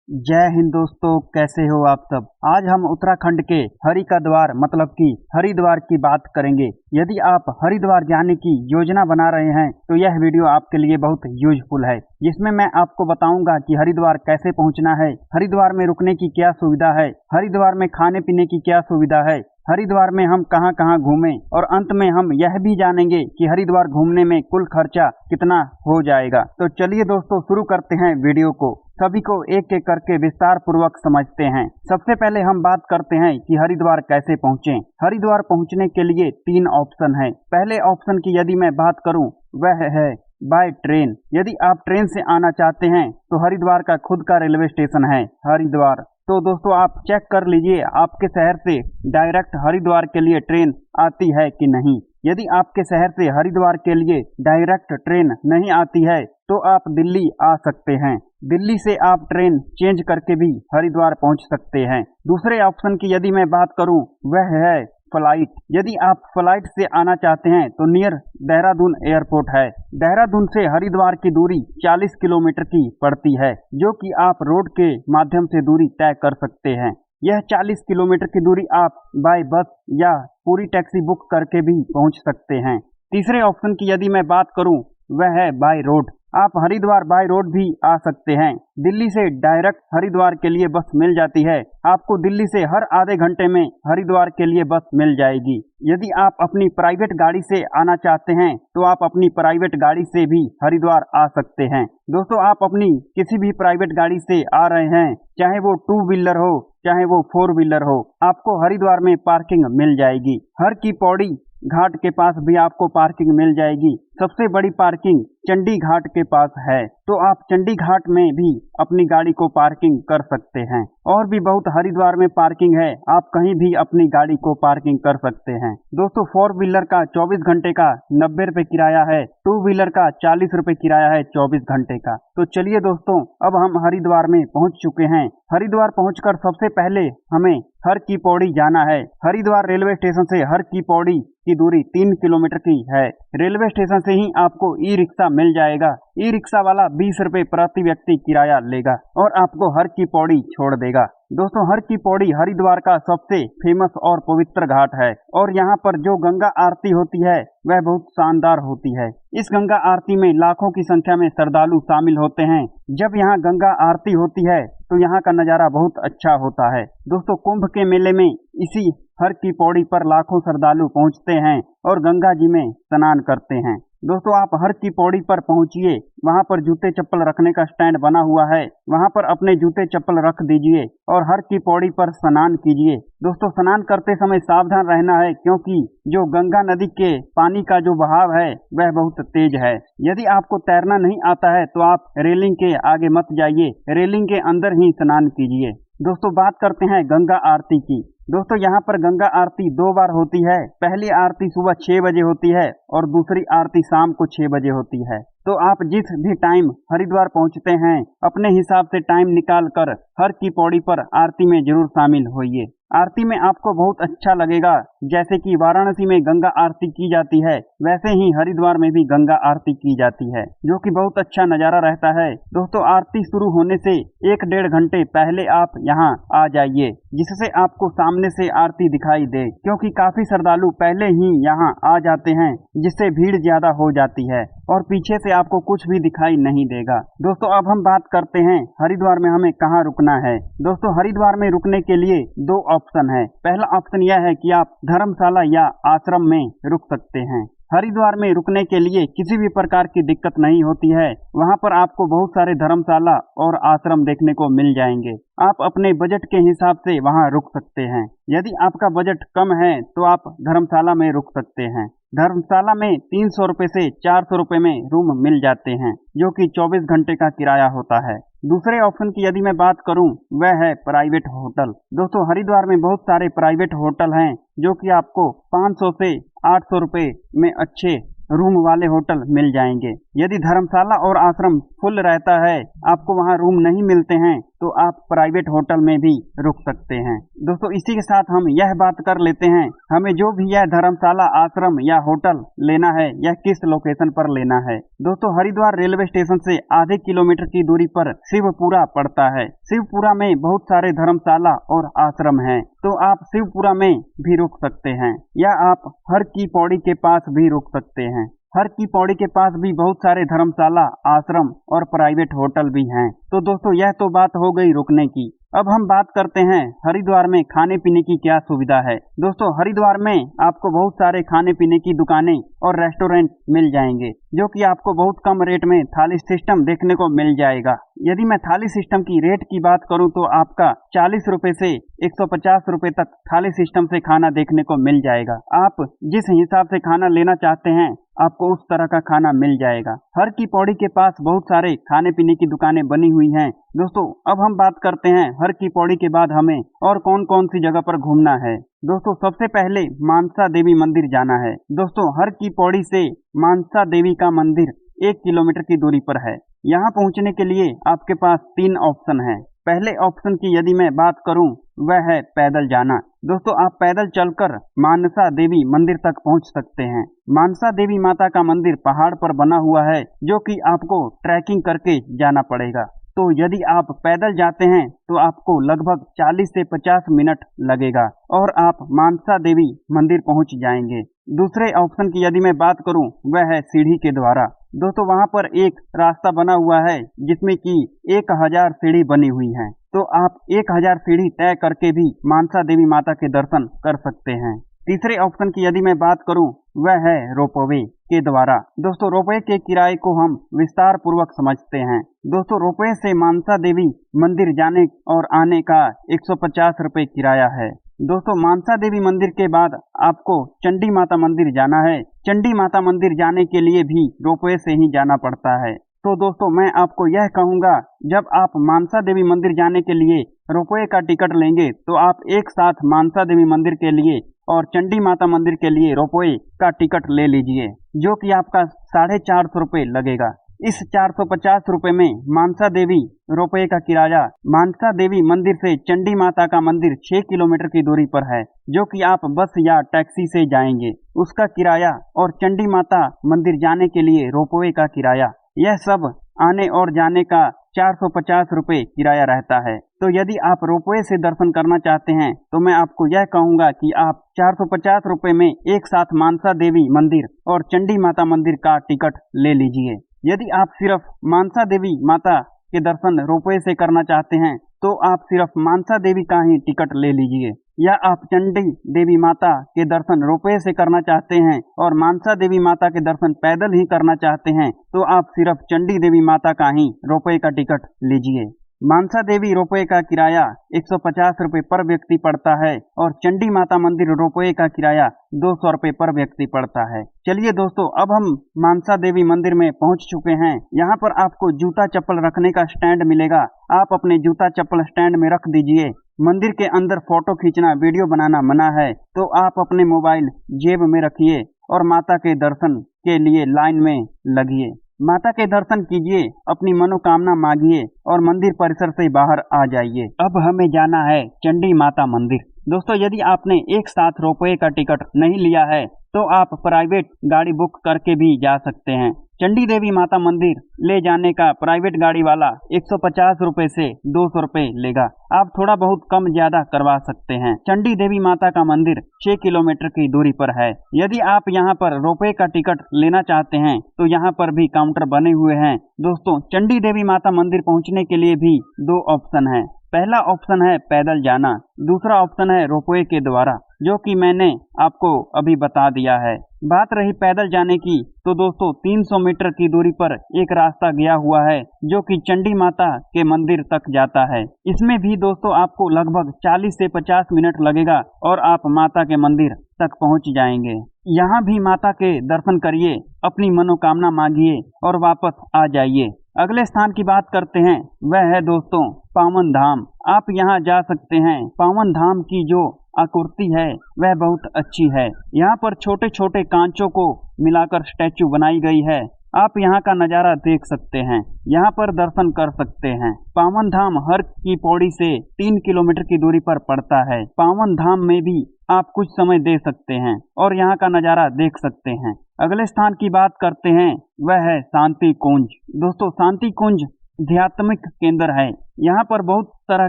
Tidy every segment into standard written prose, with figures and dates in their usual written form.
जय हिंद दोस्तों, कैसे हो आप सब। आज हम उत्तराखंड के हरि का द्वार मतलब कि हरिद्वार की बात करेंगे। यदि आप हरिद्वार जाने की योजना बना रहे हैं तो यह वीडियो आपके लिए बहुत यूजफुल है, जिसमें मैं आपको बताऊंगा कि हरिद्वार कैसे पहुंचना है, हरिद्वार में रुकने की क्या सुविधा है, हरिद्वार में खाने पीने की क्या सुविधा है, हरिद्वार में हम कहां कहां घूमें और अंत में हम यह भी जानेंगे कि हरिद्वार घूमने में कुल खर्चा कितना हो जाएगा। तो चलिए दोस्तों, शुरू करते हैं वीडियो को। सभी को एक एक करके विस्तार पूर्वक समझते हैं। सबसे पहले हम बात करते हैं कि हरिद्वार कैसे पहुंचें। हरिद्वार पहुंचने के लिए 3 ऑप्शन है। पहले ऑप्शन की यदि मैं बात करूं वह है बाय ट्रेन। यदि आप ट्रेन से आना चाहते हैं तो हरिद्वार का खुद का रेलवे स्टेशन है हरिद्वार। तो दोस्तों आप चेक कर लीजिए आपके शहर से डायरेक्ट हरिद्वार के लिए ट्रेन आती है कि नहीं। यदि आपके शहर से हरिद्वार के लिए डायरेक्ट ट्रेन नहीं आती है तो आप दिल्ली आ सकते हैं। दिल्ली से आप ट्रेन चेंज करके भी हरिद्वार पहुंच सकते हैं। दूसरे ऑप्शन की यदि मैं बात करूं वह है फ्लाइट। यदि आप फ्लाइट से आना चाहते हैं तो नियर देहरादून एयरपोर्ट है। देहरादून से हरिद्वार की दूरी 40 किलोमीटर की पड़ती है, जो कि आप रोड के माध्यम से दूरी तय कर सकते हैं। यह 40 किलोमीटर की दूरी आप बाय बस या पूरी टैक्सी बुक करके भी पहुंच सकते हैं। तीसरे ऑप्शन की यदि मैं बात करूं वह है बाय रोड। आप हरिद्वार बाय रोड भी आ सकते हैं। दिल्ली से डायरेक्ट हरिद्वार के लिए बस मिल जाती है। आपको दिल्ली से हर आधे घंटे में हरिद्वार के लिए बस मिल जाएगी। यदि आप अपनी प्राइवेट गाड़ी से आना चाहते हैं तो आप अपनी प्राइवेट गाड़ी से भी हरिद्वार आ सकते हैं। दोस्तों आप अपनी किसी भी प्राइवेट गाड़ी से आ रहे हैं, चाहे वो 2 व्हीलर हो चाहे वो 4 व्हीलर हो, आपको हरिद्वार में पार्किंग मिल जाएगी। हर की पौड़ी घाट के पास भी आपको पार्किंग मिल जाएगी। सबसे बड़ी पार्किंग चंडी घाट के पास है, तो आप चंडी घाट में भी अपनी गाड़ी को पार्किंग कर सकते हैं। और भी बहुत हरिद्वार में पार्किंग है, आप कहीं भी अपनी गाड़ी को पार्किंग कर सकते हैं। दोस्तों 4 व्हीलर का 24 घंटे का 90 रुपए किराया है, 2 व्हीलर का 40 रुपए किराया है 24 घंटे का। तो चलिए दोस्तों, अब हम हरिद्वार में पहुंच चुके हैं। हरिद्वार पहुंचकर सबसे पहले हमें हर की पौड़ी जाना है। हरिद्वार रेलवे स्टेशन से हर की पौड़ी की दूरी 3 किलोमीटर की है। रेलवे स्टेशन से ही आपको ई रिक्शा मिल जाएगा। ई रिक्शा वाला 20 रुपए प्रति व्यक्ति किराया लेगा और आपको हर की पौड़ी छोड़ देगा। दोस्तों हर की पौड़ी हरिद्वार का सबसे फेमस और पवित्र घाट है और यहाँ पर जो गंगा आरती होती है वह बहुत शानदार होती है। इस गंगा आरती में लाखों की संख्या में श्रद्धालु शामिल होते हैं। जब यहाँ गंगा आरती होती है तो यहाँ का नज़ारा बहुत अच्छा होता है। दोस्तों कुंभ के मेले में इसी हर की पौड़ी पर लाखों श्रद्धालु पहुँचते हैं और गंगा जी में स्नान करते हैं। दोस्तों आप हर की पौड़ी पर पहुंचिए, वहां पर जूते चप्पल रखने का स्टैंड बना हुआ है, वहां पर अपने जूते चप्पल रख दीजिए और हर की पौड़ी पर स्नान कीजिए। दोस्तों स्नान करते समय सावधान रहना है, क्योंकि जो गंगा नदी के पानी का जो बहाव है वह बहुत तेज है। यदि आपको तैरना नहीं आता है तो आप रेलिंग के आगे मत जाइए, रेलिंग के अंदर ही स्नान कीजिए। दोस्तों बात करते हैं गंगा आरती की। दोस्तों यहाँ पर गंगा आरती 2 बार होती है। पहली आरती सुबह 6 बजे होती है और दूसरी आरती शाम को 6 बजे होती है। तो आप जिस भी टाइम हरिद्वार पहुँचते हैं अपने हिसाब से टाइम निकाल कर हर की पौड़ी पर आरती में जरूर शामिल होइए। आरती में आपको बहुत अच्छा लगेगा। जैसे कि वाराणसी में गंगा आरती की जाती है वैसे ही हरिद्वार में भी गंगा आरती की जाती है, जो कि बहुत अच्छा नज़ारा रहता है। दोस्तों आरती शुरू होने से 1-1.5 घंटे पहले आप यहाँ आ जाइए, जिससे आपको सामने से आरती दिखाई दे, क्योंकि काफी श्रद्धालु पहले ही यहाँ आ जाते हैं, जिससे भीड़ ज्यादा हो जाती है और पीछे से आपको कुछ भी दिखाई नहीं देगा। दोस्तों अब हम बात करते हैं हरिद्वार में हमें कहाँ रुकना है। दोस्तों हरिद्वार में रुकने के लिए 2 ऑप्शन है। पहला ऑप्शन यह है कि आप धर्मशाला या आश्रम में रुक सकते हैं। हरिद्वार में रुकने के लिए किसी भी प्रकार की दिक्कत नहीं होती है। वहां पर आपको बहुत सारे धर्मशाला और आश्रम देखने को मिल जाएंगे। आप अपने बजट के हिसाब से वहां रुक सकते हैं। यदि आपका बजट कम है तो आप धर्मशाला में रुक सकते हैं। धर्मशाला में 300 रुपए से 400 रुपए में रूम मिल जाते हैं, जो कि 24 घंटे का किराया होता है। दूसरे ऑप्शन की यदि मैं बात करूं वह है प्राइवेट होटल। दोस्तों हरिद्वार में बहुत सारे प्राइवेट होटल हैं, जो कि आपको 500 से 800 रुपए में अच्छे रूम वाले होटल मिल जाएंगे। यदि धर्मशाला और आश्रम फुल रहता है, आपको वहाँ रूम नहीं मिलते हैं, तो आप प्राइवेट होटल में भी रुक सकते हैं। दोस्तों इसी के साथ हम यह बात कर लेते हैं, हमें जो भी यह धर्मशाला, आश्रम या होटल लेना है, यह किस लोकेशन पर लेना है। दोस्तों हरिद्वार रेलवे स्टेशन से आधे किलोमीटर की दूरी पर शिवपुरा पड़ता है। शिवपुरा में बहुत सारे धर्मशाला और आश्रम हैं, तो आप शिवपुरा में भी रुक सकते हैं या आप हर की पौड़ी के पास भी रुक सकते हैं। हर की पौड़ी के पास भी बहुत सारे धर्मशाला, आश्रम और प्राइवेट होटल भी हैं। तो दोस्तों यह तो बात हो गई रुकने की। अब हम बात करते हैं हरिद्वार में खाने पीने की क्या सुविधा है। दोस्तों हरिद्वार में आपको बहुत सारे खाने पीने की दुकानें और रेस्टोरेंट मिल जाएंगे, जो कि आपको बहुत कम रेट में थाली सिस्टम देखने को मिल जाएगा। यदि मैं थाली सिस्टम की रेट की बात करूं तो आपका 40 रुपए से 150 रुपए तक थाली सिस्टम से खाना देखने को मिल जाएगा। आप जिस हिसाब से खाना लेना चाहते हैं, आपको उस तरह का खाना मिल जाएगा। हर की पौड़ी के पास बहुत सारे खाने पीने की दुकानें बनी हुई हैं। दोस्तों अब हम बात करते हैं हर की पौड़ी के बाद हमें और कौन कौन सी जगह पर घूमना है। दोस्तों सबसे पहले मानसा देवी मंदिर जाना है। दोस्तों हर की पौड़ी से मानसा देवी का मंदिर 1 किलोमीटर की दूरी पर है। यहाँ पहुँचने के लिए आपके पास 3 ऑप्शन हैं। पहले ऑप्शन की यदि मैं बात करूं, वह है पैदल जाना। दोस्तों आप पैदल चलकर मानसा देवी मंदिर तक पहुंच सकते हैं। मानसा देवी माता का मंदिर पहाड़ पर बना हुआ है, जो कि आपको ट्रैकिंग करके जाना पड़ेगा। तो यदि आप पैदल जाते हैं तो आपको लगभग 40 से 50 मिनट लगेगा और आप मानसा देवी मंदिर पहुंच जाएंगे। दूसरे ऑप्शन की यदि मैं बात करूं, वह है सीढ़ी के द्वारा। दोस्तों वहां पर एक रास्ता बना हुआ है जिसमें कि 1000 सीढ़ी बनी हुई है, तो आप 1000 सीढ़ी तय करके भी मानसा देवी माता के दर्शन कर सकते हैं। तीसरे ऑप्शन की यदि मैं बात करूं, वह है रोपवे के द्वारा। दोस्तों रोपवे के किराए को हम विस्तार पूर्वक समझते हैं। दोस्तों रोपवे से मानसा देवी मंदिर जाने और आने का 150 रुपये किराया है। दोस्तों मानसा देवी मंदिर के बाद आपको चंडी माता मंदिर जाना है। चंडी माता मंदिर जाने के लिए भी रोपवे से ही जाना पड़ता है। तो दोस्तों मैं आपको यह कहूँगा, जब आप मानसा देवी मंदिर जाने के लिए रोपवे का टिकट लेंगे तो आप एक साथ मानसा देवी मंदिर के लिए और चंडी माता मंदिर के लिए रोपवे का टिकट ले लीजिए, जो कि आपका 450 रुपये लगेगा। इस 450 रुपये में मानसा देवी रोपवे का किराया मानसा देवी मंदिर से चंडी माता का मंदिर 6 किलोमीटर की दूरी पर है, जो कि आप बस या टैक्सी से जाएंगे, उसका किराया और चंडी माता मंदिर जाने के लिए रोपवे का किराया, यह सब आने और जाने का 450 रुपये किराया रहता है। तो यदि आप रोपवे से दर्शन करना चाहते हैं तो मैं आपको यह कहूँगा कि आप 450 रुपये में एक साथ मानसा देवी मंदिर और चंडी माता मंदिर का टिकट ले लीजिए। यदि आप सिर्फ मानसा देवी माता के दर्शन रोपवे से करना चाहते हैं तो आप सिर्फ मानसा देवी का ही टिकट ले लीजिए, या आप चंडी देवी माता के दर्शन रोपवे से करना चाहते हैं और मानसा देवी माता के दर्शन पैदल ही करना चाहते हैं तो आप सिर्फ चंडी देवी माता का ही रोपवे का टिकट लीजिए। मानसा देवी रोपवे का किराया 150 रुपये पर व्यक्ति पड़ता है और चंडी माता मंदिर रोपवे का किराया 200 रुपये पर व्यक्ति पड़ता है। चलिए दोस्तों अब हम मानसा देवी मंदिर में पहुंच चुके हैं। यहाँ पर आपको जूता चप्पल रखने का स्टैंड मिलेगा, आप अपने जूता चप्पल स्टैंड में रख दीजिए। मंदिर के अंदर फोटो खींचना, वीडियो बनाना मना है, तो आप अपने मोबाइल जेब में रखिए और माता के दर्शन के लिए लाइन में लगिए। माता के दर्शन कीजिए, अपनी मनोकामना मांगिए और मंदिर परिसर से बाहर आ जाइए। अब हमें जाना है चंडी माता मंदिर। दोस्तों यदि आपने एक साथ रोपवे का टिकट नहीं लिया है तो आप प्राइवेट गाड़ी बुक करके भी जा सकते हैं। चंडी देवी माता मंदिर ले जाने का प्राइवेट गाड़ी वाला 150 रुपये से 200 रुपये लेगा। आप थोड़ा बहुत कम ज्यादा करवा सकते हैं। चंडी देवी माता का मंदिर 6 किलोमीटर की दूरी पर है। यदि आप यहां पर रोपवे का टिकट लेना चाहते हैं तो यहां पर भी काउंटर बने हुए हैं। दोस्तों चंडी देवी माता मंदिर पहुंचने के लिए भी 2 ऑप्शन है। पहला ऑप्शन है पैदल जाना, दूसरा ऑप्शन है रोपवे के द्वारा, जो कि मैंने आपको अभी बता दिया है। बात रही पैदल जाने की तो दोस्तों 300 मीटर की दूरी पर एक रास्ता गया हुआ है जो कि चंडी माता के मंदिर तक जाता है। इसमें भी दोस्तों आपको लगभग 40 से 50 मिनट लगेगा और आप माता के मंदिर तक पहुंच जाएंगे। यहाँ भी माता के दर्शन करिए, अपनी मनोकामना मांगिए और वापस आ जाइए। अगले स्थान की बात करते हैं, वह है दोस्तों पावन धाम। आप यहाँ जा सकते हैं। पावन धाम की जो आकृति है वह बहुत अच्छी है। यहाँ पर छोटे छोटे कांचों को मिलाकर स्टैचू बनाई गई है। आप यहाँ का नज़ारा देख सकते हैं, यहाँ पर दर्शन कर सकते हैं। पावन धाम हर की पौड़ी से 3 किलोमीटर की दूरी पर पड़ता है। पावन धाम में भी आप कुछ समय दे सकते हैं और यहाँ का नज़ारा देख सकते हैं। अगले स्थान की बात करते हैं, वह है शांति कुंज। दोस्तों, शांति कुंज आध्यात्मिक केंद्र है। यहाँ पर बहुत तरह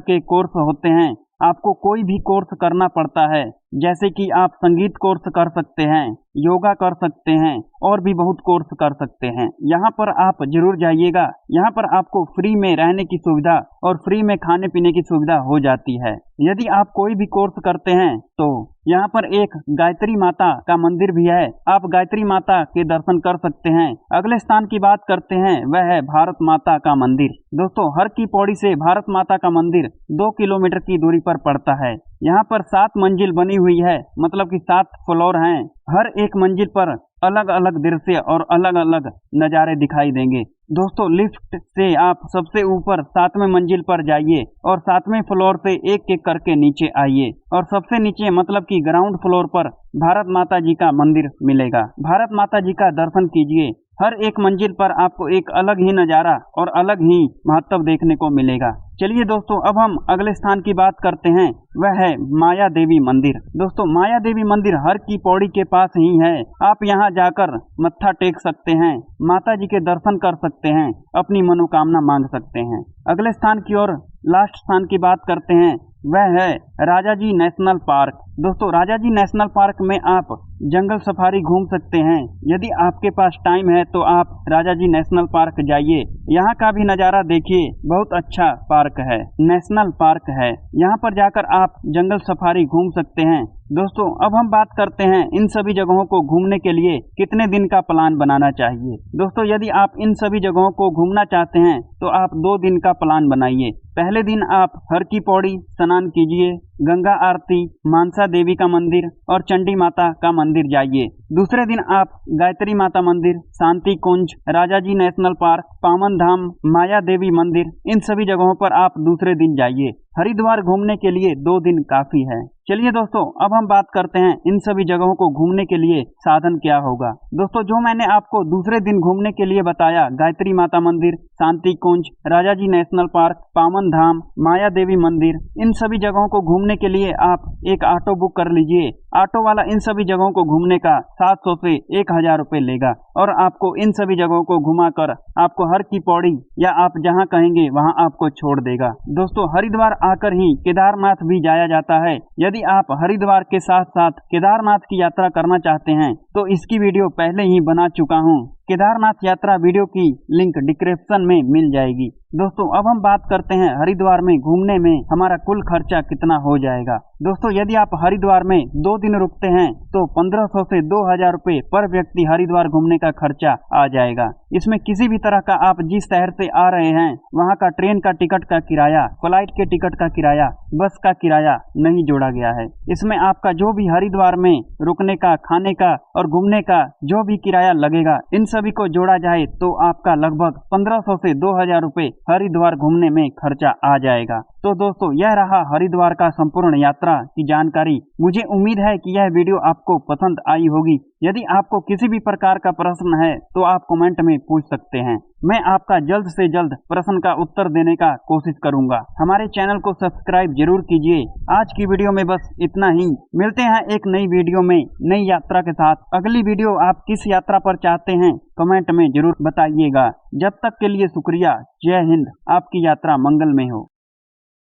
के कोर्स होते हैं। आपको कोई भी कोर्स करना पड़ता है, जैसे कि आप संगीत कोर्स कर सकते हैं, योगा कर सकते हैं और भी बहुत कोर्स कर सकते हैं। यहाँ पर आप जरूर जाइएगा। यहाँ पर आपको फ्री में रहने की सुविधा और फ्री में खाने पीने की सुविधा हो जाती है। यदि आप कोई भी कोर्स करते हैं तो यहाँ पर एक गायत्री माता का मंदिर भी है, आप गायत्री माता के दर्शन कर सकते हैं। अगले स्थान की बात करते हैं, वह है भारत माता का मंदिर। दोस्तों, हर की पौड़ी से भारत माता का मंदिर 2 किलोमीटर की दूरी पर पड़ता है। यहाँ पर 7 मंजिल बनी हुई है, मतलब कि 7 फ्लोर हैं। हर एक मंजिल पर अलग अलग दृश्य और अलग अलग नज़ारे दिखाई देंगे। दोस्तों, लिफ्ट से आप सबसे ऊपर 7वें मंजिल पर जाइए और 7वें फ्लोर से एक एक करके नीचे आइए और सबसे नीचे मतलब कि ग्राउंड फ्लोर पर भारत माता जी का मंदिर मिलेगा। भारत माता जी का दर्शन कीजिए। हर एक मंजिल पर आपको एक अलग ही नज़ारा और अलग ही महत्व देखने को मिलेगा। चलिए दोस्तों, अब हम अगले स्थान की बात करते हैं, वह है माया देवी मंदिर। दोस्तों, माया देवी मंदिर हर की पौड़ी के पास ही है। आप यहाँ जाकर मत्था टेक सकते हैं, माता जी के दर्शन कर सकते हैं, अपनी मनोकामना मांग सकते हैं। अगले स्थान की ओर लास्ट स्थान की बात करते हैं, वह है राजाजी नेशनल पार्क। दोस्तों, राजाजी नेशनल पार्क में आप जंगल सफारी घूम सकते हैं। यदि आपके पास टाइम है तो आप राजाजी नेशनल पार्क जाइए, यहाँ का भी नज़ारा देखिए। बहुत अच्छा पार्क है, नेशनल पार्क है। यहाँ पर जाकर आप जंगल सफारी घूम सकते हैं। दोस्तों, अब हम बात करते हैं इन सभी जगहों को घूमने के लिए कितने दिन का प्लान बनाना चाहिए। दोस्तों, यदि आप इन सभी जगहों को घूमना चाहते हैं तो आप 2 दिन का प्लान बनाइए। पहले दिन आप हर की पौड़ी स्नान कीजिए, गंगा आरती, मानसा देवी का मंदिर और चंडी माता का मंदिर जाइए। दूसरे दिन आप गायत्री माता मंदिर, शांति कुंज, राजाजी नेशनल पार्क, पावन धाम, माया देवी मंदिर, इन सभी जगहों पर आप दूसरे दिन जाइए। हरिद्वार घूमने के लिए 2 दिन काफी है। चलिए दोस्तों, अब हम बात करते हैं इन सभी जगहों को घूमने के लिए साधन क्या होगा। दोस्तों, जो मैंने आपको दूसरे दिन घूमने के लिए बताया, गायत्री माता मंदिर, शांति कुंज, राजाजी नेशनल पार्क, पावन धाम, माया देवी मंदिर, इन सभी जगहों को घूमने के लिए आप एक ऑटो बुक कर लीजिए। ऑटो वाला इन सभी जगहों को घूमने का 700 से 1000 रुपये लेगा और आपको इन सभी जगहों को घुमाकर आपको हर की पौड़ी या आप जहां कहेंगे वहां आपको छोड़ देगा। दोस्तों, हरिद्वार आकर ही केदारनाथ भी जाया जाता है। यदि आप हरिद्वार के साथ साथ केदारनाथ की यात्रा करना चाहते हैं तो इसकी वीडियो पहले ही बना चुका हूं। केदारनाथ यात्रा वीडियो की लिंक डिस्क्रिप्शन में मिल जाएगी। दोस्तों, अब हम बात करते हैं हरिद्वार में घूमने में हमारा कुल खर्चा कितना हो जाएगा। दोस्तों, यदि आप हरिद्वार में 2 दिन रुकते हैं तो 1500 से 2000 रुपये पर व्यक्ति हरिद्वार घूमने का खर्चा आ जाएगा। इसमें किसी भी तरह का आप जिस शहर से आ रहे हैं वहां का ट्रेन का टिकट का किराया, फ्लाइट के टिकट का किराया, बस का किराया नहीं जोड़ा गया है। इसमें आपका जो भी हरिद्वार में रुकने का, खाने का और घूमने का जो भी किराया लगेगा, इन सभी को जोड़ा जाए तो आपका लगभग 1500 से 2000 रुपये हरिद्वार घूमने में खर्चा आ जाएगा। तो दोस्तों, यह रहा हरिद्वार का संपूर्ण यात्रा की जानकारी। मुझे उम्मीद है कि यह वीडियो आपको पसंद आई होगी। यदि आपको किसी भी प्रकार का प्रश्न है तो आप कमेंट में पूछ सकते हैं। मैं आपका जल्द से जल्द प्रश्न का उत्तर देने का कोशिश करूंगा। हमारे चैनल को सब्सक्राइब जरूर कीजिए। आज की वीडियो में बस इतना ही। मिलते हैं एक नई वीडियो में नई यात्रा के साथ। अगली वीडियो आप किस यात्रा पर चाहते हैं कमेंट में जरूर बताइएगा। जब तक के लिए शुक्रिया। जय हिंद। आपकी यात्रा मंगलमय हो।